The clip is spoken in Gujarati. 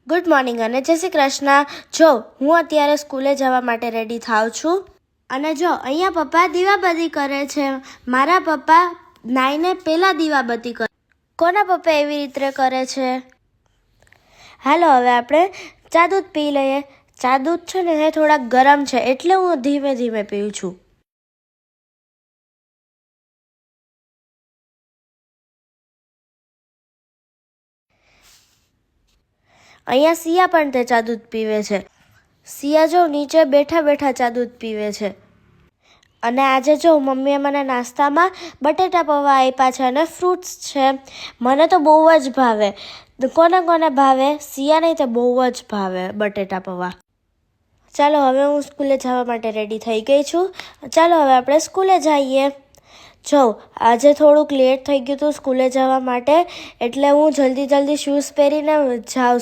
ગુડ મોર્નિંગ અને જય શ્રી કૃષ્ણ. જો હું અત્યારે સ્કૂલે જવા માટે રેડી થાઉં છું અને જો અહીંયા પપ્પા દીવાબત્તી કરે છે. મારા પપ્પા નાઈને પહેલાં દીવાબત્તી કરે. કોના પપ્પા એવી રીતે કરે છે? હાલો હવે આપણે ચા દૂધ પી લઈએ. ચા દૂધ છે ને એ થોડાક ગરમ છે એટલે હું ધીમે ધીમે પીઉં છું. અહીંયા સિયા પણ તે ચા દૂધ પીવે છે. સિયા જો નીચે બેઠા બેઠા ચા દૂધ પીવે છે. અને આજે જો મમ્મીએ મને નાસ્તામાં બટેટા પૌવા આપ્યા છે અને ફ્રૂટ્સ છે. મને તો બહુ જ ભાવે. કોને કોને ભાવે? સિયાને તો બહુ જ ભાવે બટેટા પૌવા. ચાલો હવે હું સ્કૂલે જવા માટે રેડી થઈ ગઈ છું. ચાલો હવે આપણે સ્કૂલે જઈએ. જો આજે થોડુંક લેટ થઈ ગયું હતું સ્કૂલે જવા માટે એટલે હું જલ્દી શૂઝ પહેરીને જાઉં